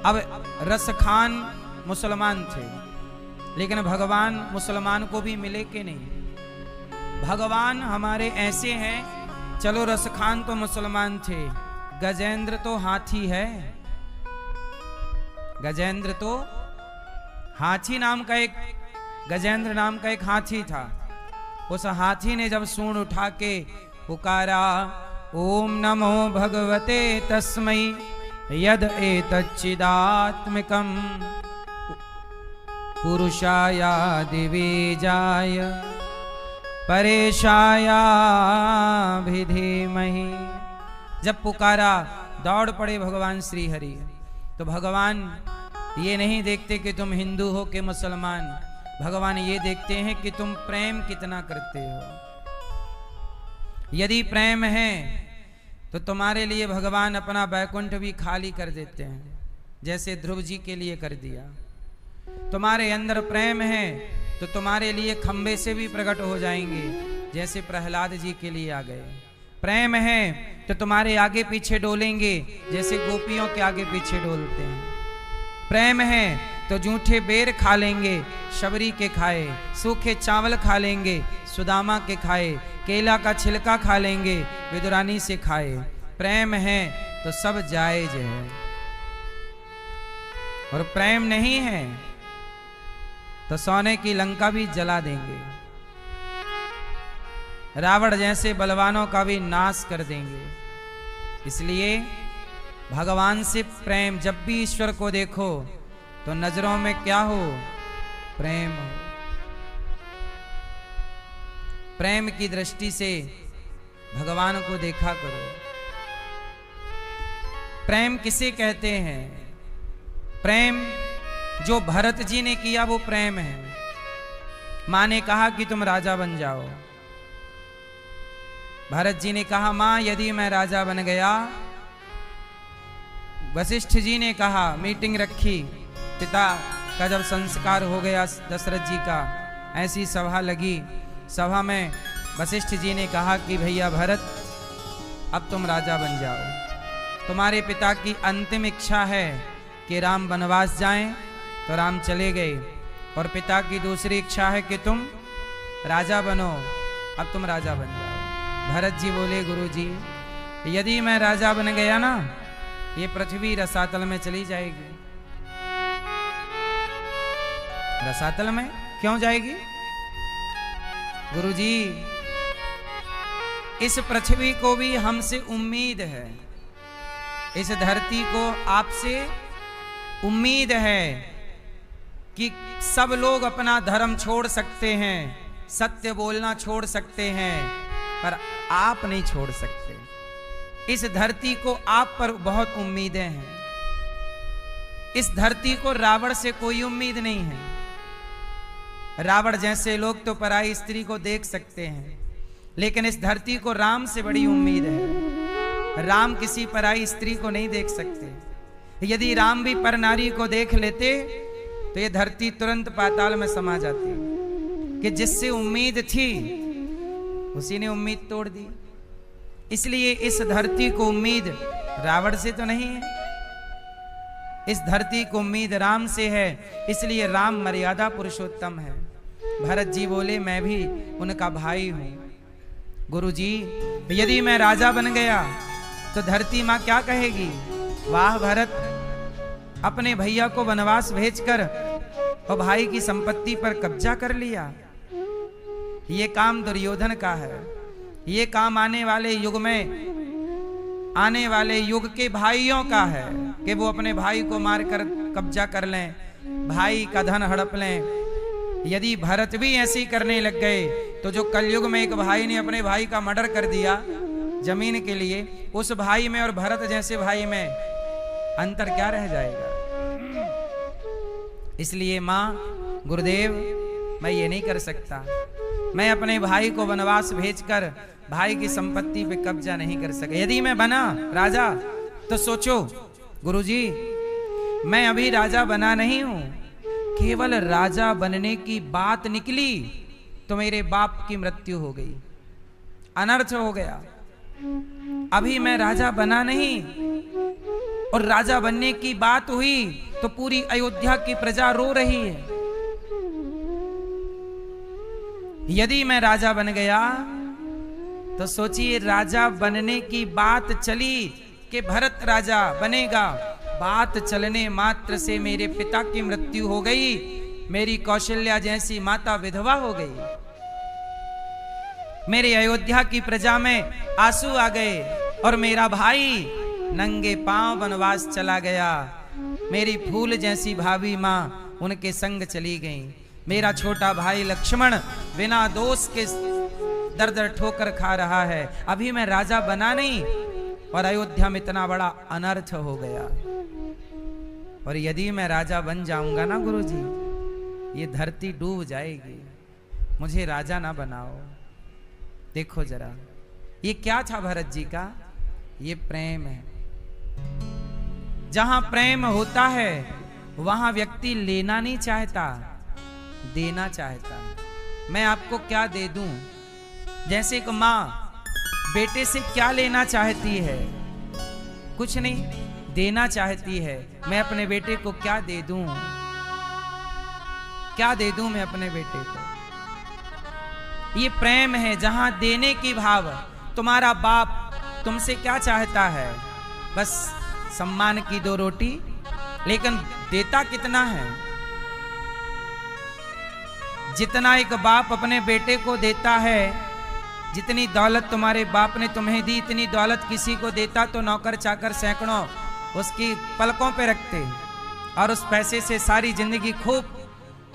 अब रसखान मुसलमान थे, लेकिन भगवान मुसलमान को भी मिले कि नहीं? भगवान हमारे ऐसे हैं, चलो रसखान तो मुसलमान थे, गजेंद्र तो हाथी है। गजेंद्र तो हाथी नाम का एक, गजेंद्र नाम का एक हाथी था। उस हाथी ने जब सूंड उठा के पुकारा, ओम नमो भगवते तस्मै यद एतच्चिदात्मिकं पुरुषाया दिवीजाय परेशाया धीमहि। जब पुकारा दौड़ पड़े भगवान श्री हरि। तो भगवान ये नहीं देखते कि तुम हिंदू हो कि मुसलमान, भगवान ये देखते हैं कि तुम प्रेम कितना करते हो। यदि प्रेम है तो तुम्हारे लिए भगवान अपना वैकुंठ भी खाली कर देते हैं, जैसे ध्रुव जी के लिए कर दिया। तुम्हारे अंदर प्रेम है तो तुम्हारे लिए खंबे से भी प्रकट हो जाएंगे, जैसे प्रहलाद जी के लिए आ गए। प्रेम है तो तुम्हारे आगे पीछे डोलेंगे, जैसे गोपियों के आगे पीछे डोलते हैं। प्रेम है तो जूठे बेर खा लेंगे, शबरी के खाए, सूखे चावल खा लेंगे, सुदामा के खाए, केला का छिलका खा लेंगे, विदुरानी से खाए। प्रेम है तो सब जायज है, और प्रेम नहीं है तो सोने की लंका भी जला देंगे, रावण जैसे बलवानों का भी नाश कर देंगे। इसलिए भगवान से प्रेम, जब भी ईश्वर को देखो तो नजरों में क्या हो? प्रेम हो। प्रेम की दृष्टि से भगवान को देखा करो। प्रेम किसे कहते हैं? प्रेम जो भरत जी ने किया वो प्रेम है। मां ने कहा कि तुम राजा बन जाओ। भरत जी ने कहा, मां यदि मैं राजा बन गया। वशिष्ठ जी ने कहा, मीटिंग रखी, पिता का जब संस्कार हो गया दशरथ जी का, ऐसी सभा लगी। सभा में वशिष्ठ जी ने कहा कि भैया भरत, अब तुम राजा बन जाओ। तुम्हारे पिता की अंतिम इच्छा है कि राम वनवास जाएं, तो राम चले गए, और पिता की दूसरी इच्छा है कि तुम राजा बनो, अब तुम राजा बन जाओ। भरत जी बोले, गुरुजी यदि मैं राजा बन गया ना, ये पृथ्वी रसातल में चली जाएगी। रसातल में क्यों जाएगी? गुरुजी इस पृथ्वी को भी हमसे उम्मीद है, इस धरती को आपसे उम्मीद है कि सब लोग अपना धर्म छोड़ सकते हैं, सत्य बोलना छोड़ सकते हैं, पर आप नहीं छोड़ सकते। इस धरती को आप पर बहुत उम्मीदें हैं। इस धरती को रावण से कोई उम्मीद नहीं है। रावण जैसे लोग तो पराई स्त्री को देख सकते हैं, लेकिन इस धरती को राम से बड़ी उम्मीद है। राम किसी पराई स्त्री को नहीं देख सकते। यदि राम भी पर नारी को देख लेते तो ये धरती तुरंत पाताल में समा जाती, कि जिससे उम्मीद थी उसी ने उम्मीद तोड़ दी। इसलिए इस धरती को उम्मीद रावण से तो नहीं है, इस धरती को उम्मीद राम से है। इसलिए राम मर्यादा पुरुषोत्तम है। भरत जी बोले, मैं भी उनका भाई हूं। गुरुजी यदि मैं राजा बन गया तो धरती मां क्या कहेगी? वाह भरत, अपने भैया को वनवास भेजकर और भाई की संपत्ति पर कब्जा कर लिया। ये काम दुर्योधन का है। ये काम आने वाले युग में, आने वाले युग के भाइयों का है कि वो अपने भाई को मारकर कब्जा कर लें, भाई का धन हड़प लें। यदि भरत भी ऐसे ही करने लग गए तो जो कलयुग में एक भाई ने अपने भाई का मर्डर कर दिया जमीन के लिए, उस भाई में और भरत जैसे भाई में अंतर क्या रह जाएगा? इसलिए मां, गुरुदेव, मैं ये नहीं कर सकता। मैं अपने भाई को वनवास भेजकर भाई की संपत्ति पे कब्जा नहीं कर सका। यदि मैं बना राजा तो सोचो गुरुजी, मैं अभी राजा बना नहीं हूं, केवल राजा बनने की बात निकली तो मेरे बाप की मृत्यु हो गई, अनर्थ हो गया। अभी मैं राजा बना नहीं, और राजा बनने की बात हुई तो पूरी अयोध्या की प्रजा रो रही है। यदि मैं राजा बन गया तो सोचिए, राजा बनने की बात चली कि भरत राजा बनेगा, बात चलने मात्र से मेरे पिता की मृत्यु हो गई, मेरी कौशल्या जैसी माता विधवा हो गई, मेरे अयोध्या की प्रजा में आंसू आ गए और मेरा भाई नंगे पांव वनवास चला गया, मेरी फूल जैसी भाभी मां उनके संग चली गई, मेरा छोटा भाई लक्ष्मण बिना दोष के दर दर ठोकर खा रहा है, अभी मैं राजा बना नहीं और अयोध्या में इतना बड़ा अनर्थ हो गया। और यदि मैं राजा बन जाऊंगा ना गुरुजी, ये धरती डूब जाएगी, मुझे राजा ना बनाओ। देखो जरा, ये क्या था भरत जी का? ये प्रेम है। जहां प्रेम होता है वहां व्यक्ति लेना नहीं चाहता, देना चाहता। मैं आपको क्या दे दूं? जैसे कि मां बेटे से क्या लेना चाहती है? कुछ नहीं, देना चाहती है। मैं अपने बेटे को क्या दे दूं? क्या दे दूं मैं अपने बेटे को? ये प्रेम है, जहां देने की भाव। तुम्हारा बाप तुमसे क्या चाहता है? बस सम्मान की 2 रोटी, लेकिन देता कितना है? जितना एक बाप अपने बेटे को देता है, जितनी दौलत तुम्हारे बाप ने तुम्हें दी, इतनी दौलत किसी को देता तो नौकर चाकर सैकड़ों उसकी पलकों पे रखते और उस पैसे से सारी जिंदगी खूब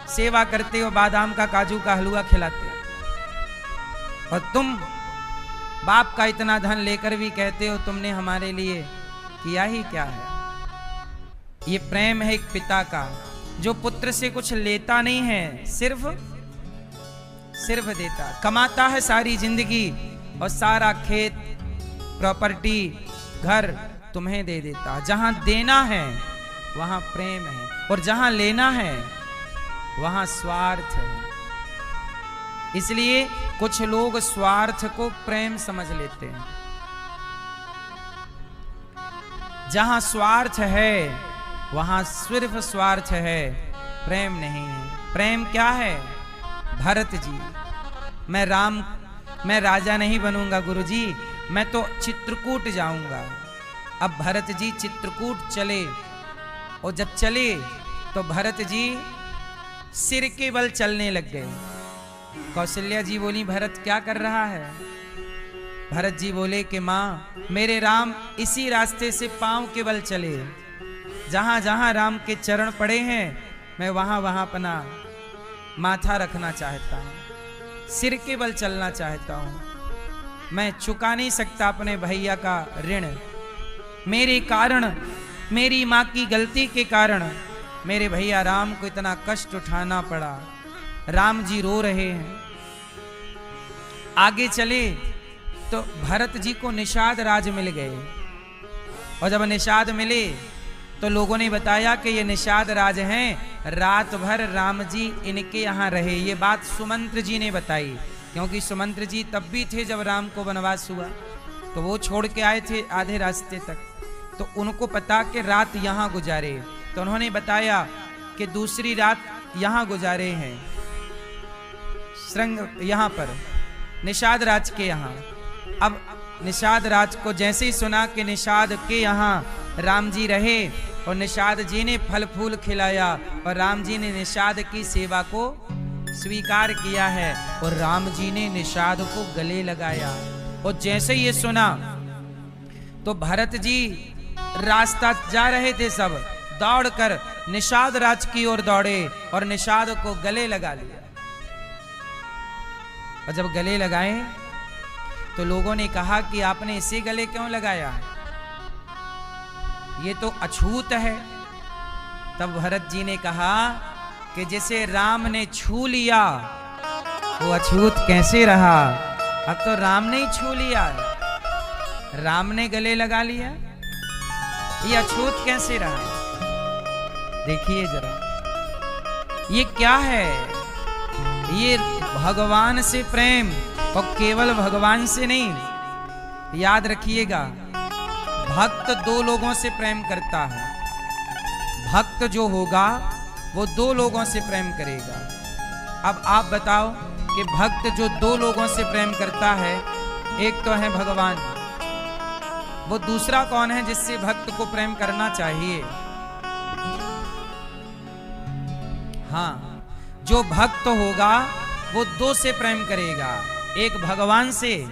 सेवा करते हो, बादाम का काजू का हलवा खिलाते। और तुम बाप का इतना धन लेकर भी कहते हो तुमने हमारे लिए किया ही क्या है? ये प्रेम है एक पिता का, जो पुत्र से कुछ लेता नहीं है, सिर्फ देता। कमाता है सारी जिंदगी और सारा खेत, प्रॉपर्टी, घर तुम्हें दे देता। जहां देना है वहां प्रेम है, और जहां लेना है वहां स्वार्थ है। इसलिए कुछ लोग स्वार्थ को प्रेम समझ लेते हैं। जहां स्वार्थ है वहां सिर्फ स्वार्थ है, प्रेम नहीं है। प्रेम क्या है? भरत जी, मैं राजा नहीं बनूंगा गुरुजी, मैं तो चित्रकूट जाऊंगा। अब भरत जी चित्रकूट चले, और जब चले तो भरत जी सिर के बल चलने लग गए। कौशल्या जी बोली, भरत क्या कर रहा है? भरत जी बोले कि मां, मेरे राम इसी रास्ते से पांव के बल चले, जहां जहां राम के चरण पड़े हैं मैं वहां वहां अपना माथा रखना चाहता हूं, सिर के बल चलना चाहता हूं। मैं चुका नहीं सकता अपने भैया का ऋण। मेरे कारण, मेरी मां की गलती के कारण मेरे भैया राम को इतना कष्ट उठाना पड़ा। राम जी रो रहे हैं। आगे चले तो भरत जी को निषाद राज मिल गए, और जब निषाद मिले तो लोगों ने बताया कि ये निषाद राज हैं, रात भर राम जी इनके यहाँ रहे। ये बात सुमंत्र जी ने बताई, क्योंकि सुमंत्र जी तब भी थे जब राम को वनवास हुआ, तो वो छोड़ के आए थे आधे रास्ते तक, तो उनको पता कि रात यहाँ गुजारे। तो उन्होंने बताया कि दूसरी रात यहाँ गुजारे हैं, श्रृंग यहाँ पर निषाद राज के यहाँ। अब निषाद राज को जैसे ही सुना कि निषाद के यहाँ राम जी रहे और निषाद जी ने फल फूल खिलाया और राम जी ने निषाद की सेवा को स्वीकार किया है, और राम जी ने निषाद को गले लगाया। और जैसे ये सुना तो भरत जी रास्ता जा रहे थे, सब दौड़कर निषाद राज की ओर दौड़े और निषाद को गले लगा लिया। और जब गले लगाए तो लोगों ने कहा कि आपने इसे गले क्यों लगाया, ये तो अछूत है। तब भरत जी ने कहा कि जिसे राम ने छू लिया वो अछूत कैसे रहा? अब तो राम ने ही छू लिया, राम ने गले लगा लिया, ये अछूत कैसे रहा? देखिए जरा, ये क्या है? ये भगवान से प्रेम, और केवल भगवान से नहीं, याद रखिएगा, भक्त दो लोगों से प्रेम करता है। भक्त जो होगा वो दो लोगों से प्रेम करेगा। अब आप बताओ कि भक्त जो दो लोगों से प्रेम करता है, एक तो है भगवान, वो दूसरा कौन है जिससे भक्त को प्रेम करना चाहिए? हाँ, जो भक्त होगा वो दो से प्रेम करेगा, एक भगवान से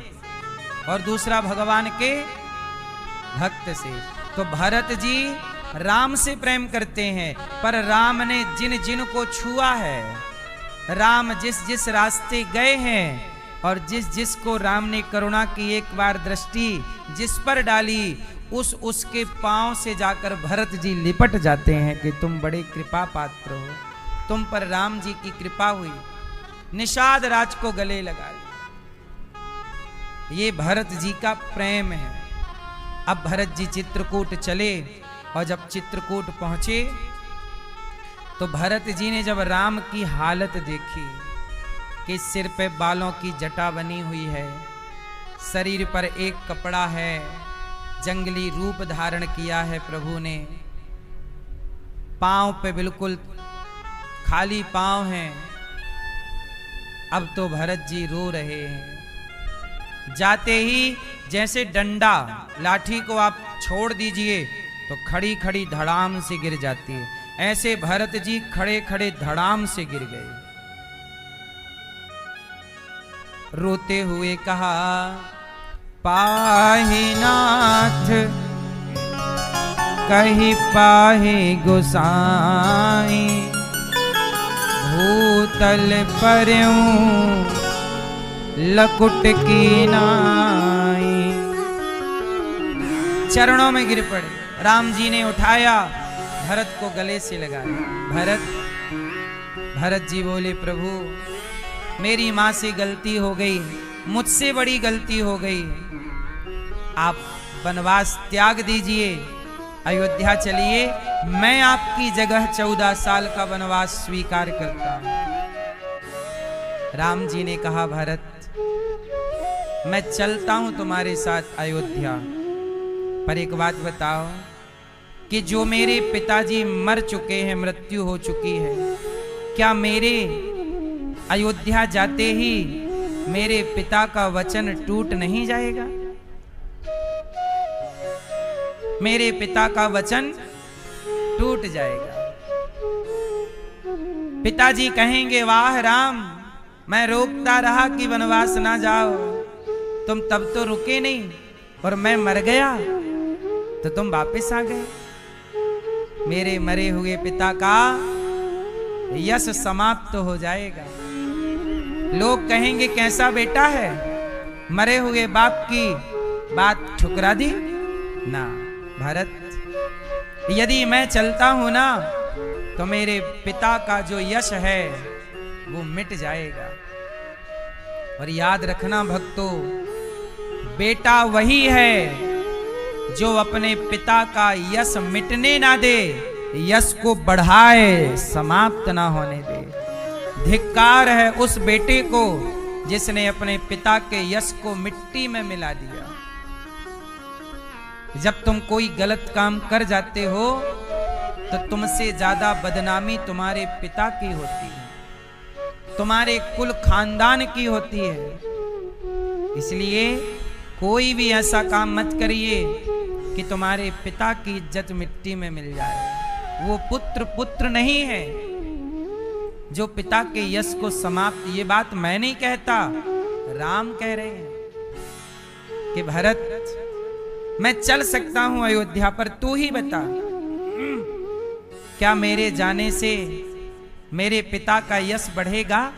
और दूसरा भगवान के भक्त से। तो भरत जी राम से प्रेम करते हैं, पर राम ने जिन जिन को छुआ है, राम जिस जिस रास्ते गए हैं और जिस जिस को राम ने करुणा की एक बार दृष्टि जिस पर डाली, उसके पांव से जाकर भरत जी लिपट जाते हैं कि तुम बड़े कृपा पात्र हो, तुम पर राम जी की कृपा हुई। निषाद राज को गले लगा लिया। ये भरत जी का प्रेम है। अब भरत जी चित्रकूट चले और जब चित्रकूट पहुंचे तो भरत जी ने जब राम की हालत देखी कि सिर पे बालों की जटा बनी हुई है, शरीर पर एक कपड़ा है, जंगली रूप धारण किया है प्रभु ने, पांव पे बिल्कुल खाली पांव हैं, अब तो भरत जी रो रहे हैं। जाते ही जैसे डंडा लाठी को आप छोड़ दीजिए तो खड़ी खड़ी धड़ाम से गिर जाती है, ऐसे भरत जी खड़े खड़े धड़ाम से गिर गए। रोते हुए कहा, पाहि नाथ कही पाहि गोसाई, भूतल परयूं लकुट की नाई। चरणों में गिर पड़े। राम जी ने उठाया, भरत को गले से लगाया। भरत जी बोले, प्रभु मेरी माँ से गलती हो गई, मुझसे बड़ी गलती हो गई, आप वनवास त्याग दीजिए, अयोध्या चलिए, मैं आपकी जगह 14 साल का वनवास स्वीकार करता हूं। राम जी ने कहा, भरत मैं चलता हूं तुम्हारे साथ अयोध्या, पर एक बात बताओ कि जो मेरे पिताजी मर चुके हैं, मृत्यु हो चुकी है, क्या मेरे अयोध्या जाते ही मेरे पिता का वचन टूट नहीं जाएगा? मेरे पिता का वचन टूट जाएगा। पिताजी कहेंगे, वाह राम, मैं रोकता रहा कि वनवास ना जाओ, तुम तब तो रुके नहीं, और मैं मर गया तो तुम वापस आ गए। मेरे मरे हुए पिता का यश समाप्त हो जाएगा। लोग कहेंगे, कैसा बेटा है, मरे हुए बाप की बात ठुकरा दी ना। भरत, यदि मैं चलता हूं ना तो मेरे पिता का जो यश है वो मिट जाएगा। और याद रखना भक्तों, बेटा वही है जो अपने पिता का यश मिटने ना दे, यश को बढ़ाए, समाप्त ना होने दे। धिक्कार है उस बेटे को जिसने अपने पिता के यश को मिट्टी में मिला दिया। जब तुम कोई गलत काम कर जाते हो तो तुमसे ज्यादा बदनामी तुम्हारे पिता की होती है, तुम्हारे कुल खानदान की होती है। इसलिए कोई भी ऐसा काम मत करिए कि तुम्हारे पिता की इज्जत मिट्टी में मिल जाए। वो पुत्र नहीं है जो पिता के यश को समाप्त, ये बात मैं नहीं कहता, राम कह रहे हैं कि भरत मैं चल सकता हूं अयोध्या, पर तू ही बता, क्या मेरे जाने से मेरे पिता का यश बढ़ेगा?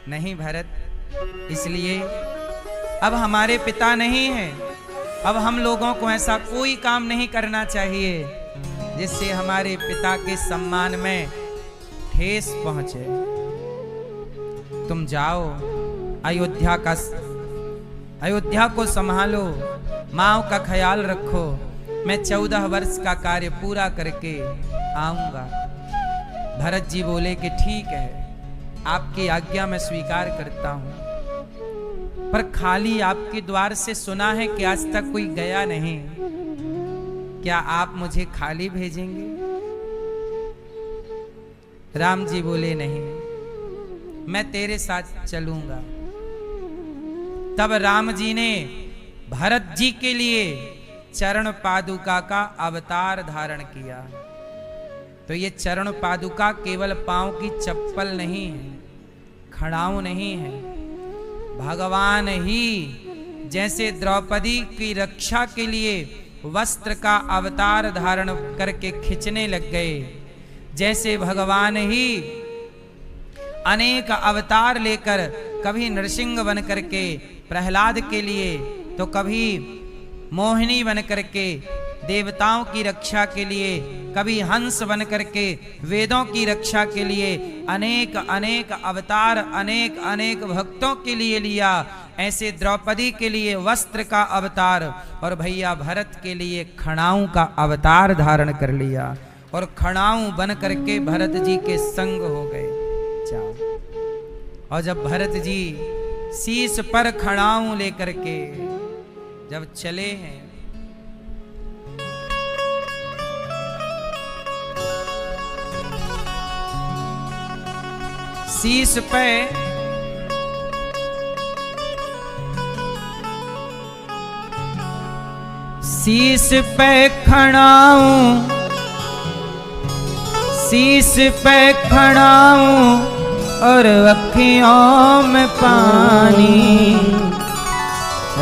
नहीं भरत, इसलिए अब हमारे पिता नहीं है, अब हम लोगों को ऐसा कोई काम नहीं करना चाहिए जिससे हमारे पिता के सम्मान में ठेस पहुंचे। तुम जाओ, अयोध्या को संभालो, माँ का ख्याल रखो, मैं 14 वर्ष का कार्य पूरा करके आऊंगा। भरत जी बोले कि ठीक है, आपकी आज्ञा मैं स्वीकार करता हूं। पर खाली आपके द्वार से सुना है कि आज तक कोई गया नहीं। क्या आप मुझे खाली भेजेंगे? राम जी बोले नहीं, मैं तेरे साथ चलूंगा। तब राम जी ने भरत जी के लिए चरण पादुका का अवतार धारण किया। तो ये चरण पादुका केवल पांव की चप्पल नहीं है, खड़ाऊ नहीं है। भगवान ही जैसे द्रौपदी की रक्षा के लिए वस्त्र का अवतार धारण करके खींचने लग गए, जैसे भगवान ही अनेक अवतार लेकर कभी नरसिंह बन करके प्रहलाद के लिए, तो कभी मोहिनी बन करके देवताओं की रक्षा के लिए, कभी हंस बन करके वेदों की रक्षा के लिए अनेक अनेक अवतार अनेक अनेक भक्तों के लिए लिया। ऐसे द्रौपदी के लिए वस्त्र का अवतार और भैया भरत के लिए खड़ाऊ का अवतार धारण कर लिया और खड़ाऊ बन करके भरत जी के संग हो गए। और जब भरत जी शीश पर खड़ाऊ लेकर के जब चले हैं, शीश पे शीश पे खड़ाऊं, शीश पे खड़ाऊं और अखियों में पानी।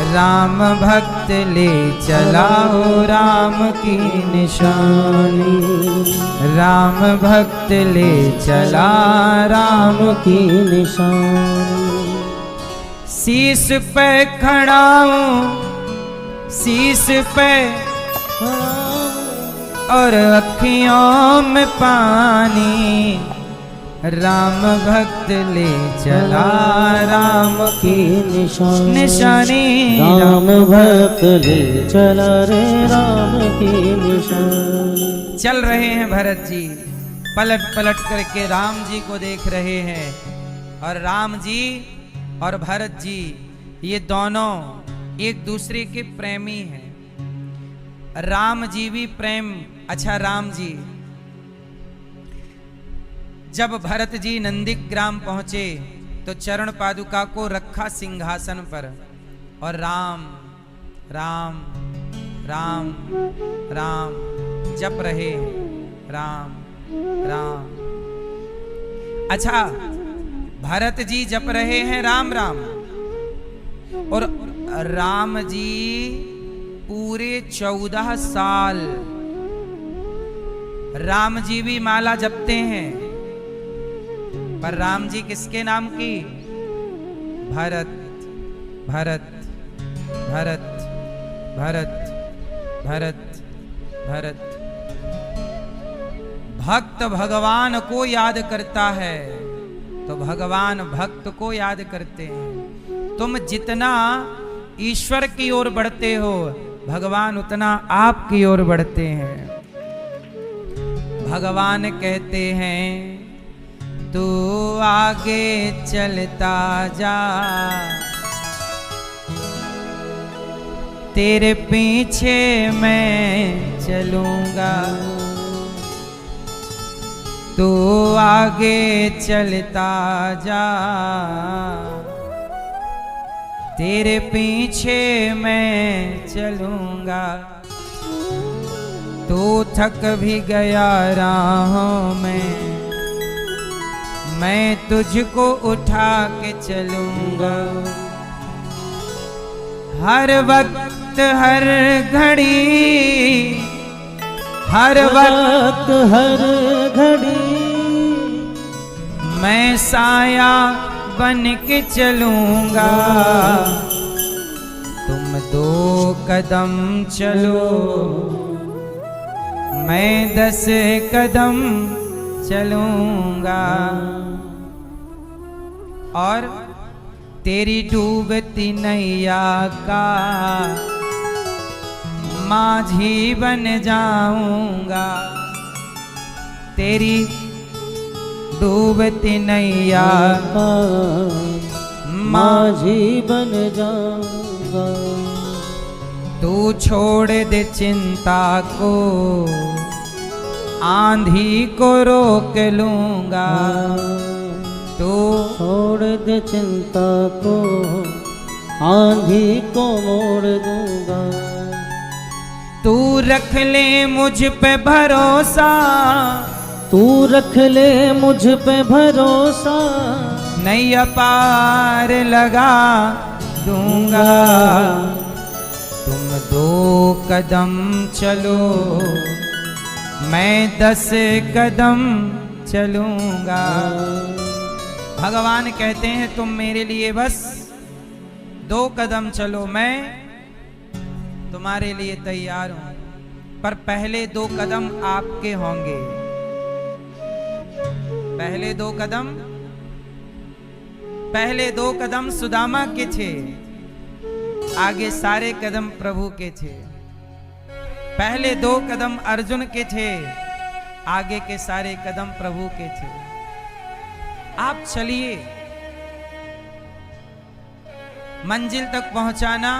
राम भक्त ले चला हो राम की निशानी, राम भक्त ले चला राम की निशानी। शीश पे खड़ाऊं, शीश पे और अखियों में पानी। राम भक्त ले चला राम की निशानी, राम भक्त ले चला रे राम की निशानी। चल रहे हैं भरत जी, पलट पलट करके राम जी को देख रहे हैं। और राम जी और भरत जी ये दोनों एक दूसरे के प्रेमी हैं। राम जी भी प्रेम। अच्छा, राम जी जब भरत जी नंदीग्राम पहुंचे तो चरण पादुका को रखा सिंहासन पर और राम राम राम राम जप रहे, राम राम। अच्छा, भरत जी जप रहे हैं राम राम और राम जी पूरे 14 साल राम जी भी माला जपते हैं। पर राम जी किसके नाम की? भरत भरत भरत भरत भरत भरत। भक्त भगवान को याद करता है तो भगवान भक्त को याद करते हैं। तुम जितना ईश्वर की ओर बढ़ते हो भगवान उतना आपकी ओर बढ़ते हैं। भगवान कहते हैं तू आगे चलता जा, तेरे पीछे मैं चलूंगा। तू आगे चलता जा, तेरे पीछे मैं चलूंगा। तू थक भी गया राहों में, मैं तुझको उठा के चलूंगा। हर वक्त हर घड़ी, हर वक्त हर घड़ी मैं साया बन के चलूंगा। तुम 2 कदम चलो मैं 10 कदम चलूंगा। और तेरी डूबती नैया का माझी बन जाऊंगा। तेरी डूबती नैया का माझी बन जाऊंगा। तू छोड़ दे चिंता को, आंधी को रोक लूंगा। तू छोड़ दे चिंता को, आंधी को मोड़ दूंगा। तू रख ले मुझ पे भरोसा, तू रख ले मुझ पे भरोसा। नैया पार लगा दूंगा। तुम 2 कदम चलो, मैं 10 कदम चलूंगा। भगवान कहते हैं तुम मेरे लिए बस 2 कदम चलो, मैं तुम्हारे लिए तैयार हूं, पर पहले 2 कदम आपके होंगे। पहले 2 कदम सुदामा के थे, आगे सारे कदम प्रभु के थे। पहले 2 कदम अर्जुन के थे, आगे के सारे कदम प्रभु के थे। आप चलिए, मंजिल तक पहुंचाना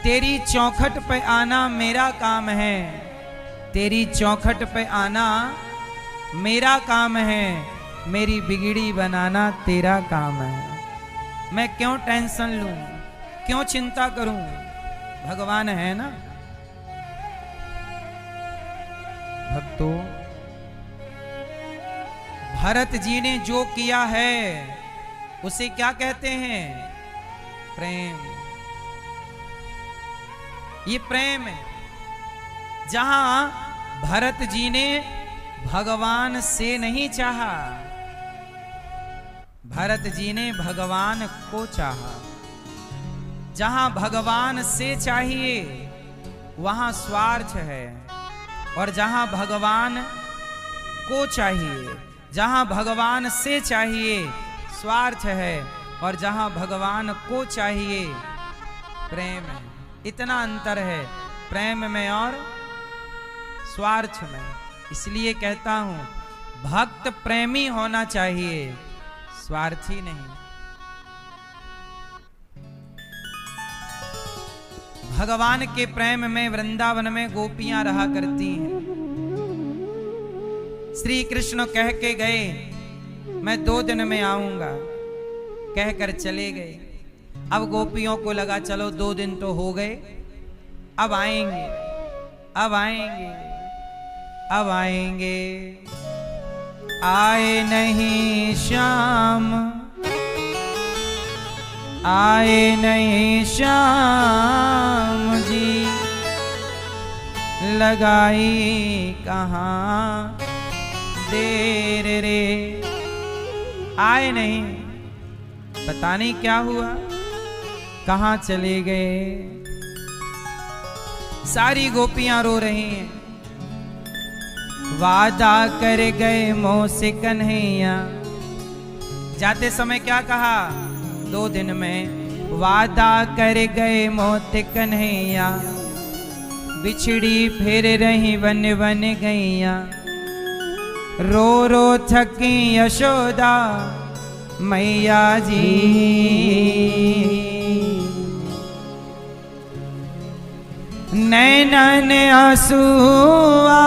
तेरी चौखट पे आना मेरा काम है। तेरी चौखट पे आना मेरा काम है, मेरी बिगड़ी बनाना तेरा काम है। मैं क्यों टेंशन लूं, क्यों चिंता करूं, भगवान है ना। भक्तों, भरत जी ने जो किया है उसे क्या कहते हैं? प्रेम। ये प्रेम है। जहां भरत जी ने भगवान से नहीं चाहा, भरत जी ने भगवान को चाहा। जहां भगवान से चाहिए वहां स्वार्थ है, और जहां भगवान को चाहिए, जहां भगवान से चाहिए स्वार्थ है, और जहां भगवान को चाहिए प्रेम है। इतना अंतर है प्रेम में और स्वार्थ में। इसलिए कहता हूं भक्त प्रेमी होना चाहिए, स्वार्थी नहीं। भगवान के प्रेम में वृंदावन में गोपियां रहा करती हैं। श्री कृष्ण कह के गए मैं 2 दिन में आऊंगा, कहकर चले गए। अब गोपियों को लगा चलो 2 दिन तो हो गए, अब आएंगे, अब आएंगे, अब आएंगे। आए नहीं श्याम, आए नहीं श्याम जी, लगाई कहाँ देर रे। आए नहीं, पता नहीं क्या हुआ, कहाँ चले गए। सारी गोपियां रो रही हैं। वादा कर गए मोह से कन्हैया, जाते समय क्या कहा? 2 दिन में वादा कर गए मोह से कन्हैया, बिछड़ी फिर रही वन वन गैया। रो रो थकी यशोदा मैया जी, नैनन आंसुआ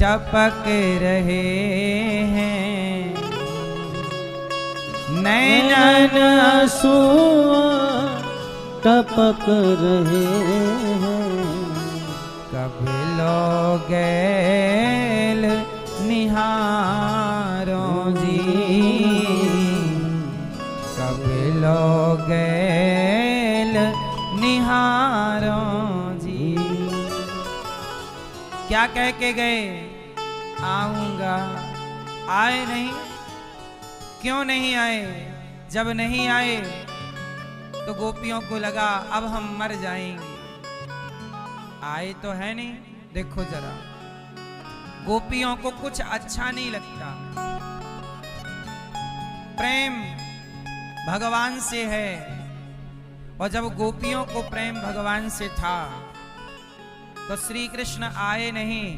टपक रहे हैं। नैनन आंसुआ टपक रहे हैं। कब लोगेल निहारों जी, कब लोगेल निहारों जी। क्या कह के गए? आऊंगा। आए नहीं। क्यों नहीं आए? जब नहीं आए तो गोपियों को लगा अब हम मर जाएंगे। आए तो है नहीं। देखो जरा, गोपियों को कुछ अच्छा नहीं लगता। प्रेम भगवान से है, और जब गोपियों को प्रेम भगवान से था तो श्री कृष्ण आए नहीं,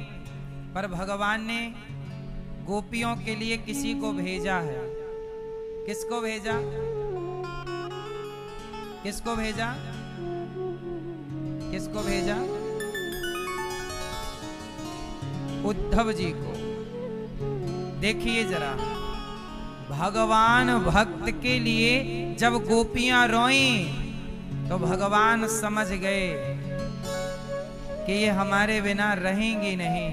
पर भगवान ने गोपियों के लिए किसी को भेजा है। किसको भेजा? किसको भेजा? किसको भेजा? उद्धव जी को। देखिए जरा, भगवान भक्त के लिए जब गोपियां रोईं तो भगवान समझ गए कि ये हमारे बिना रहेंगी नहीं,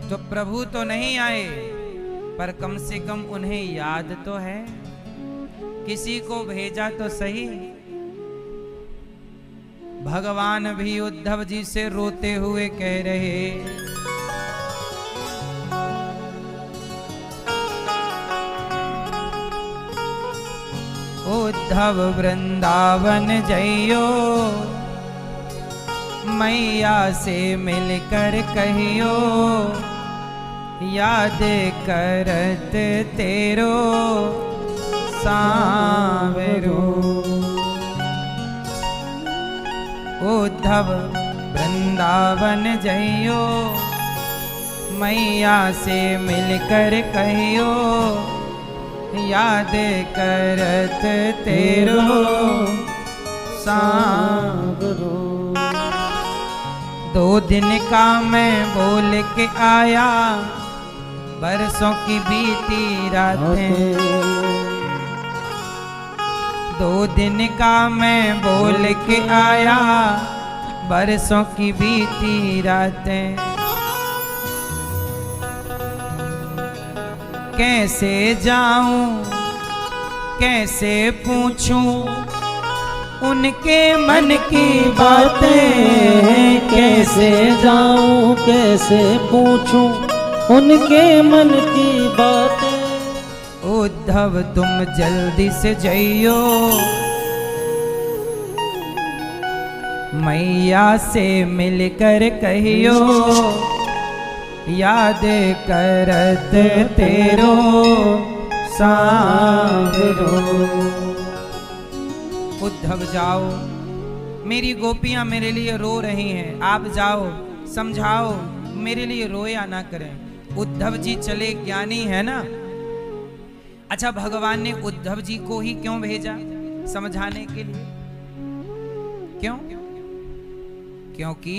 तो प्रभु तो नहीं आए पर कम से कम उन्हें याद तो है, किसी को भेजा तो सही। भगवान भी उद्धव जी से रोते हुए कह रहे, उद्धव वृंदावन जइयो, मैया से मिलकर कहियो, याद करत तेरो सांवरो। उद्धव वृंदावन जइयो, मैया से मिलकर कहियो, याद करत तेरो सांवरो। 2 दिन का मैं बोल के आया, बरसों की बीती रातें। 2 दिन का मैं बोल के आया, बरसों की बीती रातें। कैसे जाऊं कैसे पूछूं उनके मन की बातें, कैसे जाऊं कैसे पूछूं उनके मन की बातें। उद्धव तुम जल्दी से जइयो, मैया से मिलकर कहियो, याद करत तेरो सांवरो। उद्धव जाओ, मेरी गोपियां मेरे लिए रो रही हैं, आप जाओ समझाओ, मेरे लिए रोया ना करें। उद्धव जी चले, ज्ञानी है ना। अच्छा, भगवान ने उद्धव जी को ही क्यों भेजा समझाने के लिए? क्यों? क्योंकि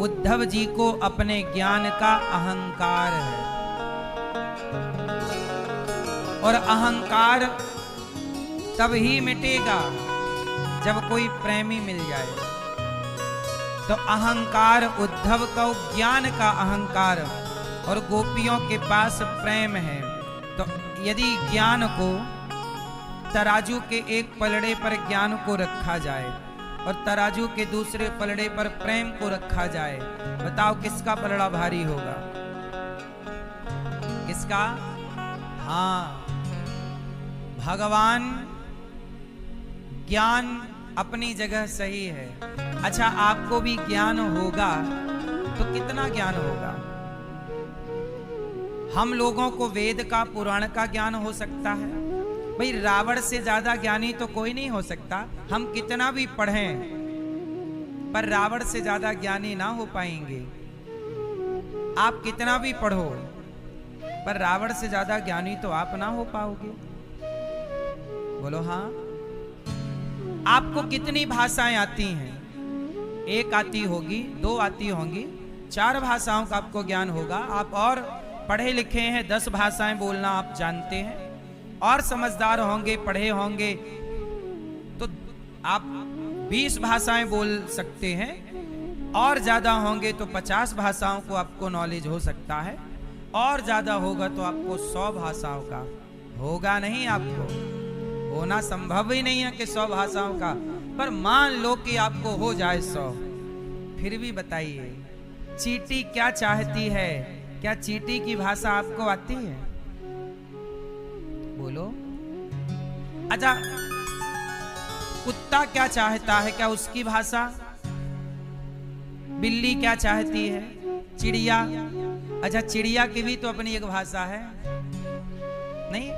उद्धव जी को अपने ज्ञान का अहंकार है, और अहंकार तब ही मिटेगा जब कोई प्रेमी मिल जाए। तो अहंकार उद्धव का, ज्ञान का अहंकार, और गोपियों के पास प्रेम है। तो यदि ज्ञान को तराजू के एक पलड़े पर ज्ञान को रखा जाए और तराजू के दूसरे पलड़े पर प्रेम को रखा जाए, बताओ किसका पलड़ा भारी होगा? किसका? हाँ, भगवान ज्ञान अपनी जगह सही है। अच्छा, आपको भी ज्ञान होगा तो कितना ज्ञान होगा? हम लोगों को वेद का, पुराण का ज्ञान हो सकता है। भाई, रावण से ज्यादा ज्ञानी तो कोई नहीं हो सकता। हम कितना भी पढ़ें पर रावण से ज्यादा ज्ञानी ना हो पाएंगे। आप कितना भी पढ़ो पर रावण से ज्यादा ज्ञानी तो आप ना हो पाओगे। बोलो हाँ। आपको कितनी भाषाएं आती हैं? 1 आती होगी, 2 आती होंगी, 4 भाषाओं का आपको ज्ञान होगा। आप और पढ़े लिखे हैं, 10 भाषाएं बोलना आप जानते हैं, और समझदार होंगे, पढ़े होंगे तो आप 20 भाषाएं बोल सकते हैं, और ज्यादा होंगे तो 50 भाषाओं को आपको नॉलेज हो सकता है, और ज्यादा होगा तो आपको 100 भाषाओं का होगा। नहीं, आपको होना संभव ही नहीं है कि 100 भाषाओं का, पर मान लो कि आपको हो जाए 100, फिर भी बताइए चींटी क्या चाहती है? क्या चींटी की भाषा आपको आती है? बोलो। अच्छा, कुत्ता क्या चाहता है? क्या उसकी भाषा? बिल्ली क्या चाहती है? चिड़िया? अच्छा, चिड़िया की भी तो अपनी एक भाषा है, नहीं?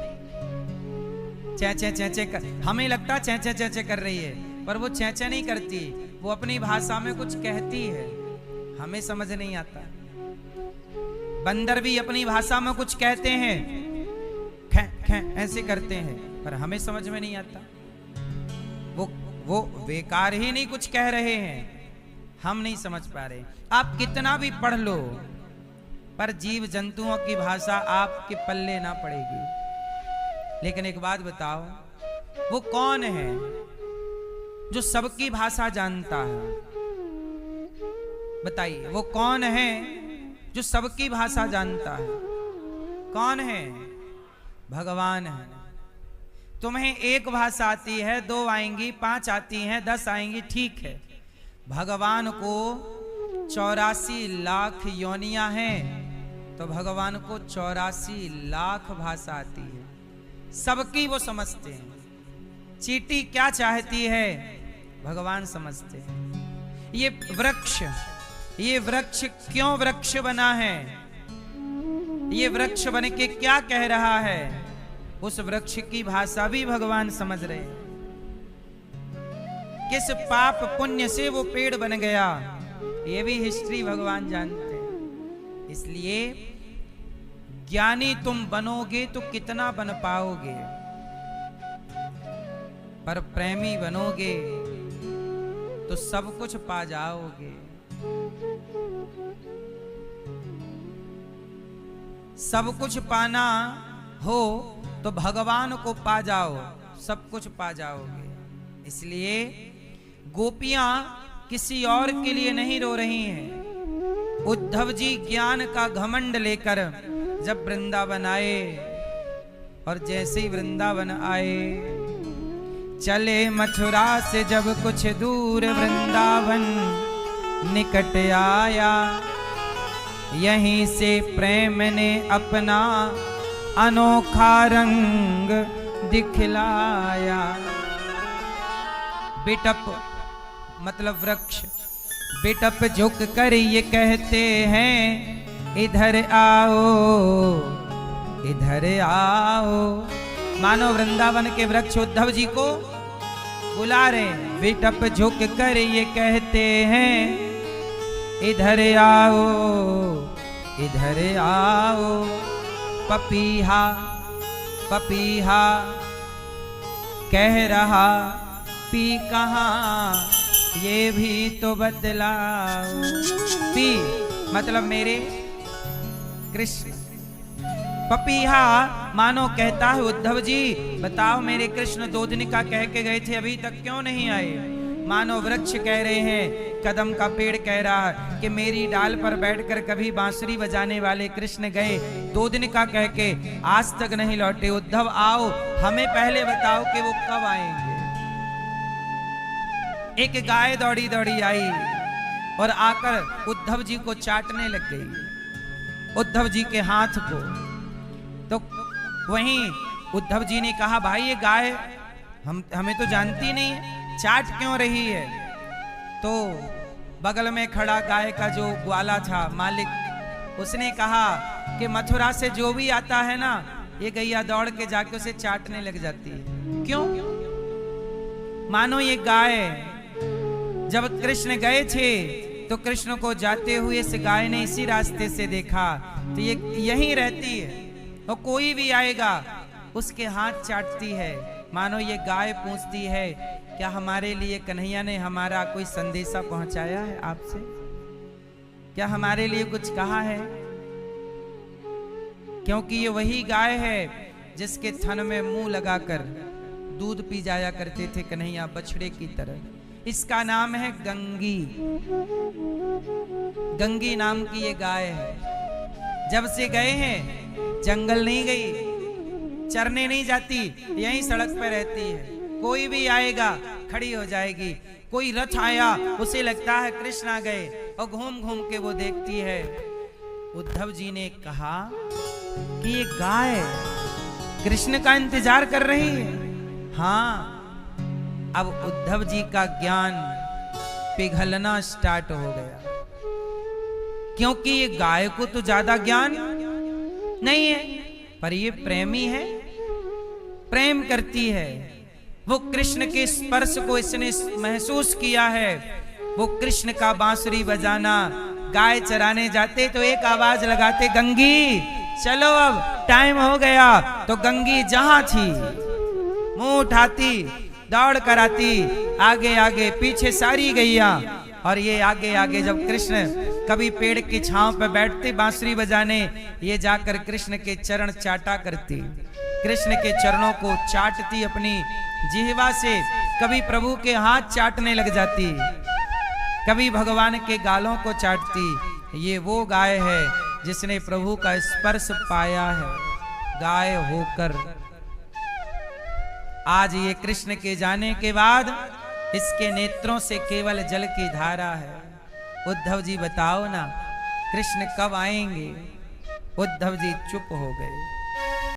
चेंचे चेंचे कर, हमें लगता चेंचे चेंचे कर रही है, पर वो चेंचे नहीं करती, वो अपनी भाषा में कुछ कहती है, हमें समझ नहीं आता। बंदर भी अपनी भाषा में कुछ कहते हैं, खे ऐसे करते हैं, पर हमें समझ में नहीं आता। वो बेकार ही नहीं कुछ कह रहे हैं, हम नहीं समझ पा रहे। आप कितना भी पढ़ लो, पर जीव जंतुओं की भाषा आपके पल्ले ना पड़ेगी। लेकिन एक बात बताओ, वो कौन है जो सबकी भाषा जानता है? बताइए, वो कौन है जो सबकी भाषा जानता है? कौन है? भगवान है। तुम्हें एक भाषा आती है, 2 आएंगी, 5 आती हैं, 10 आएंगी, ठीक है। भगवान को 84 लाख योनियां हैं, तो भगवान को 84 लाख भाषा आती है, सबकी वो समझते हैं। चींटी क्या चाहती है भगवान समझते हैं। ये वृक्ष क्यों वृक्ष बना है, ये वृक्ष बन के क्या कह रहा है, उस वृक्ष की भाषा भी भगवान समझ रहे हैं। किस पाप पुण्य से वो पेड़ बन गया, ये भी हिस्ट्री भगवान जानते हैं। इसलिए ज्ञानी तुम बनोगे तो कितना बन पाओगे, पर प्रेमी बनोगे तो सब कुछ पा जाओगे। सब कुछ पाना हो तो भगवान को पा जाओ, सब कुछ पा जाओगे। इसलिए गोपियां किसी और के लिए नहीं रो रही हैं। उद्धव जी ज्ञान का घमंड लेकर जब वृंदावन आए, और जैसे ही वृंदावन आए, चले मथुरा से जब कुछ दूर, वृंदावन निकट आया। यहीं से प्रेम ने अपना अनोखा रंग दिखलाया। बिटप मतलब वृक्ष, बिटप झुक कर ये कहते हैं, इधर आओ इधर आओ। मानो वृंदावन के वृक्ष उद्धव जी को बुला रहे हैं। बिटप झुक कर ये कहते हैं, इधर आओ इधर आओ। पपीहा पपीहा कह रहा, पी कहाँ ये भी तो बदलाओ। पी मतलब मेरे कृष्ण। पपीहा मानो कहता है, उद्धव जी बताओ मेरे कृष्ण 2 दिन का कह के गए थे, अभी तक क्यों नहीं आए। मानो वृक्ष कह रहे हैं, कदम का पेड़ कह रहा है कि मेरी डाल पर बैठकर कभी बांसुरी बजाने वाले कृष्ण गए, 2 दिन का कह के आज तक नहीं लौटे। उद्धव आओ, हमें पहले बताओ कि वो कब आएंगे। एक गाय दौड़ी दौड़ी आई और आकर उद्धव जी को चाटने लग गई, उद्धव जी के हाथ को। तो वहीं उद्धव जी ने कहा, भाई ये गाय हमें तो जानती नहीं है, चाट क्यों रही है। तो बगल में खड़ा गाय का जो ग्वाला था मालिक, उसने कहा कि मथुरा से जो भी आता है ना, ये गैया दौड़ के जाके उसे चाटने लग जाती है। क्यों? मानो ये गाय जब कृष्ण गए थे तो कृष्ण को जाते हुए इस गाय ने इसी रास्ते से देखा, तो ये यहीं रहती है और कोई भी आएगा उसके हाथ चाटती है। मानो ये गाय पूछती है, क्या हमारे लिए कन्हैया ने हमारा कोई संदेशा पहुंचाया है आपसे? क्या हमारे लिए कुछ कहा है? क्योंकि ये वही गाय है जिसके थन में मुंह लगाकर दूध पी जाया करते थे कन्हैया बछड़े की तरह। इसका नाम है गंगी। गंगी नाम की ये गाय है। जब से गए हैं जंगल नहीं गई, चरने नहीं जाती, यहीं सड़क पर रहती है। कोई भी आएगा खड़ी हो जाएगी। कोई रथ आया उसे लगता है कृष्ण आ गए और घूम घूम के वो देखती है। उद्धव जी ने कहा कि ये गाय कृष्ण का इंतजार कर रही है। हाँ, अब उद्धव जी का ज्ञान पिघलना स्टार्ट हो गया, क्योंकि ये गाय को तो ज्यादा ज्ञान नहीं है, पर ये प्रेमी है, प्रेम करती है। वो कृष्ण के स्पर्श को इसने महसूस किया है। वो कृष्ण का बांसुरी बजाना, गाय चराने जाते तो एक आवाज लगाते, गंगी चलो अब टाइम हो गया। तो गंगी जहां थी मुंह उठाती दौड़ कर आती, आगे आगे पीछे सारी गैया। और ये आगे आगे जब कृष्ण कभी पेड़ की छांव पर बैठते बांसुरी बजाने, ये जाकर कृष्ण के चरण चाटा करती, कृष्ण के चरणों को चाटती अपनी जिह्वा से। कभी प्रभु के हाथ चाटने लग जाती, कभी भगवान के गालों को चाटती। ये वो गाय है जिसने प्रभु का स्पर्श पाया है, गाय होकर। आज ये कृष्ण के जाने के बाद इसके नेत्रों से केवल जल की धारा है। उद्धव जी बताओ ना, कृष्ण कब आएंगे? उद्धव जी चुप हो गए।